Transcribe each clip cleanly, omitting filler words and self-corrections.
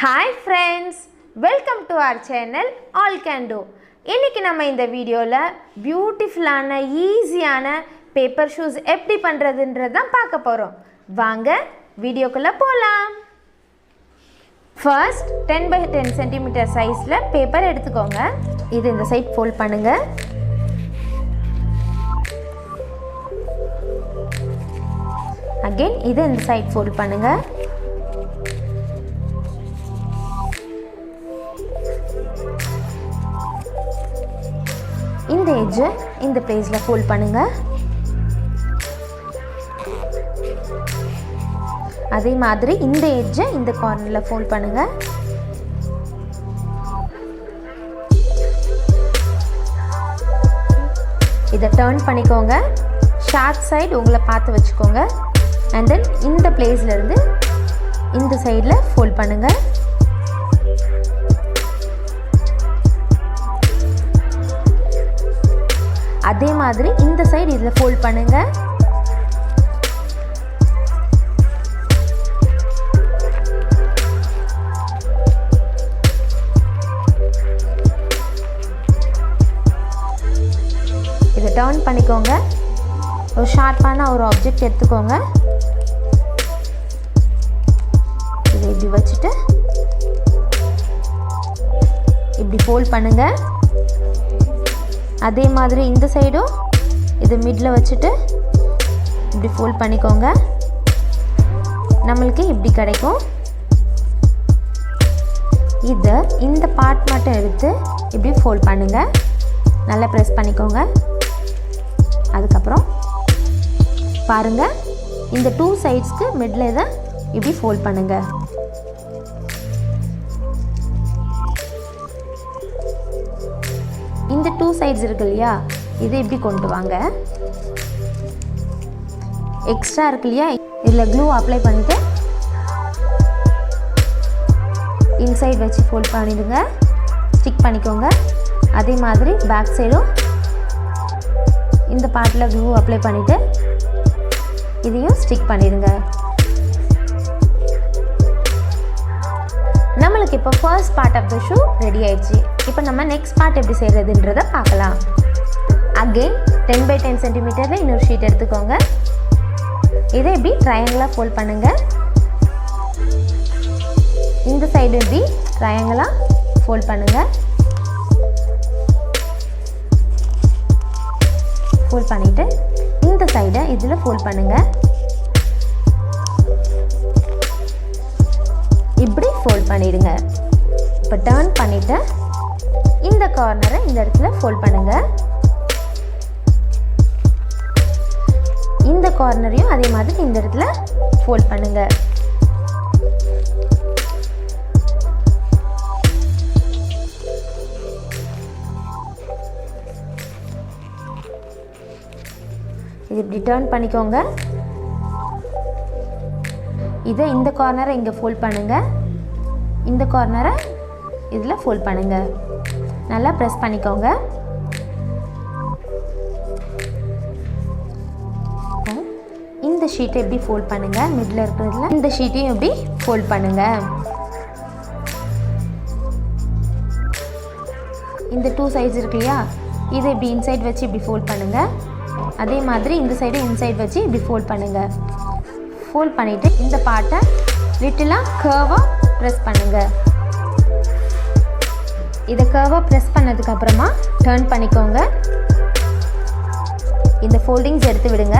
Hi friends, welcome to our channel All Can Do. இன்னைக்கு நம்ம இந்த வீடியோல பியூட்டிஃபுல்லான ஈஸியான பேப்பர் ஷூஸ் எப்படி பண்றதுன்றத தான் பார்க்க போறோம். வாங்க வீடியோக்குள்ள போலாம். First 10 by 10 cm சைஸ்ல பேப்பர் எடுத்துக்கோங்க. இது இந்த சைடு ஃபோல்ட் பண்ணுங்க. Again இது இந்த சைடு ஃபோல்ட் பண்ணுங்க. இந்த எட்ஜ் இந்த பிளேஸ்ல ஃபோல்ட் பண்ணுங்க. அதே மாதிரி இந்த எட்ஜ் இந்த கார்னர்ல ஃபோல்ட் பண்ணுங்க. இத டர்ன் பண்ணிக்கோங்க. ஷார்ட் சைடு உங்களை பார்த்து வச்சுக்கோங்க. and then இந்த பிளேஸ்ல இருந்து இந்த சைடுல ஃபோல்ட் பண்ணுங்க. அதே மாதிரி இந்த சைடு இதுல ஃபோல்ட் பண்ணுங்க. இத டர்ன் பண்ணிக்கோங்க. ஒரு ஷார்ப்பான ஒரு ஆப்ஜெக்ட் எடுத்துக்கோங்க. இதை இப்படி வச்சுட்டு இப்படி ஃபோல்ட் பண்ணுங்க. அதே மாதிரி இந்த சைடும் இது மிட்ல வச்சுட்டு இப்படி ஃபோல்ட் பண்ணிக்கோங்க. நம்மளுக்கு இப்படி கிடைக்கும். இதை இந்த பார்ட் மட்டும் எடுத்து இப்படி ஃபோல்ட் பண்ணுங்க. நல்லா ப்ரெஸ் பண்ணிக்கோங்க. அதுக்கப்புறம் பாருங்க, இந்த டூ சைட்ஸ்க்கு மிட்ல இதை இப்படி ஃபோல்ட் பண்ணுங்க. இந்த டூ சைட்ஸ் இருக்கு இல்லையா, இதை இப்படி கொண்டு வாங்க. எக்ஸ்ட்ரா இருக்கு இல்லையா, இதில் க்ளூ அப்ளை பண்ணிவிட்டு இன்சைட் வச்சு ஃபோல்ட் பண்ணிடுங்க. ஸ்டிக் பண்ணிக்கோங்க. அதே மாதிரி பேக் சைடும் இந்த பார்ட்டில் க்ளூ அப்ளை பண்ணிவிட்டு இதையும் ஸ்டிக் பண்ணிடுங்க. நம்மளுக்கு இப்போ first part of the shoe ready ஆயிடுச்சு. இப்போ நம்ம நெக்ஸ்ட் பார்ட் எப்படி செய்கிறதுன்றதை பார்க்கலாம். அகெயின் 10 by 10 சென்டிமீட்டரில் இன்னொரு ஷீட் எடுத்துக்கோங்க. இதை இப்படி ட்ரையாங்கிளாக ஃபோல்ட் பண்ணுங்கள். இந்த சைடு இப்படி ட்ரையாங்கிளாக ஃபோல்ட் பண்ணுங்கள். ஃபோல்ட் பண்ணிவிட்டு இந்த சைடை இதில் ஃபோல்ட் பண்ணுங்கள். இப்படி ஃபோல்ட் பண்ணிடுங்க. இப்போ டர்ன் பண்ணிவிட்டு இந்த கார்னரை இந்த இடத்துல ஃபோல்ட் பண்ணுங்க. இந்த கார்னரையும் அதே மாதிரி இந்த இடத்துல ஃபோல்ட் பண்ணுங்க. இது இப்படி டர்ன் பண்ணிக்கோங்க. இதை இந்த கார்னரை இங்கே ஃபோல்ட் பண்ணுங்க. இந்த கார்னரை இதில் ஃபோல்ட் பண்ணுங்க. நல்லா ப்ரெஸ் பண்ணிக்கோங்க. இந்த ஷீட்டை எப்படி ஃபோல்ட் பண்ணுங்க. மிடில் இருக்கிறதுல இந்த ஷீட்டையும் எப்படி ஃபோல்ட் பண்ணுங்க. இந்த டூ சைட்ஸ் இருக்கு இல்லையா, இதை இப்படி இன்சைட் வச்சு இப்படி ஃபோல்ட் பண்ணுங்க. அதே மாதிரி இந்த சைடு இன்சைட் வச்சு இப்படி ஃபோல்ட் பண்ணுங்க. ஃபோல்ட் பண்ணிவிட்டு இந்த பார்ட்டை லிட்டிலாக கர்வாக ப்ரெஸ் பண்ணுங்க. இதை கர்வாக ப்ரெஸ் பண்ணதுக்கு அப்புறமா டர்ன் பண்ணிக்கோங்க. இந்த ஃபோல்டிங்ஸ் எடுத்து விடுங்க.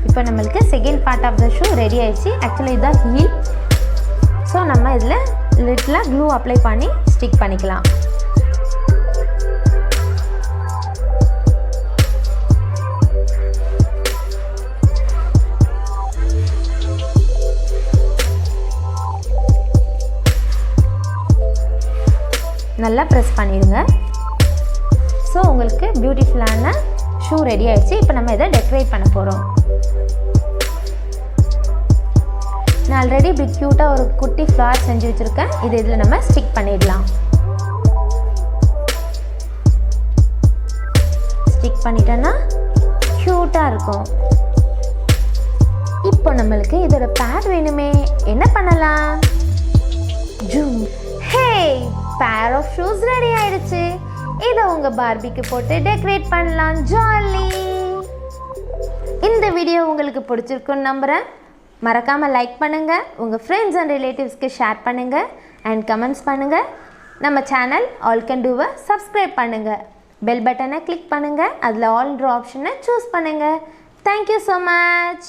இப்போ நம்மளுக்கு second part of the shoe ready ஆயிடுச்சு. ஆக்சுவலி இதுதான் ஹீல். ஸோ நம்ம இதில் லிட்டிலாக க்ளூ அப்ளை பண்ணி ஸ்டிக் பண்ணிக்கலாம். நல்லா ப்ரெஸ் பண்ணிடுங்க. ஸோ உங்களுக்கு பியூட்டிஃபுல்லான ஷூ ரெடி ஆயிடுச்சு. இப்போ நம்ம இதை டெக்கரேட் பண்ண போகிறோம். நான் ஆல்ரெடி இப்படி க்யூட்டாக ஒரு குட்டி ஃப்ளார் செஞ்சு வச்சுருக்கேன். இது இதில் நம்ம ஸ்டிக் பண்ணிடலாம். ஸ்டிக் பண்ணிட்டேன்னா க்யூட்டாக இருக்கும். இப்போ நம்மளுக்கு இதோட பேர் வேணுமே, என்ன பண்ணலாம்? Zoom. Hey, pair of shoes ready ஆயிடுச்சு. இதை உங்கள் பார்பிக்கு போட்டு டெக்கரேட் பண்ணலாம். ஜாலி. இந்த வீடியோ உங்களுக்கு பிடிச்சிருக்குன்னு நம்புகிறேன். மறக்காமல் லைக் பண்ணுங்கள், உங்கள் ஃப்ரெண்ட்ஸ் அண்ட் ரிலேட்டிவ்ஸ்க்கு ஷேர் பண்ணுங்கள் அண்ட் கமெண்ட்ஸ் பண்ணுங்கள். நம்ம சேனல் ஆல் கேன் டூவை சப்ஸ்கிரைப் பண்ணுங்கள். பெல் பட்டனை கிளிக் பண்ணுங்கள், அதில் ஆல்ன்ற ஆப்ஷனை சூஸ் பண்ணுங்கள். Thank you so much.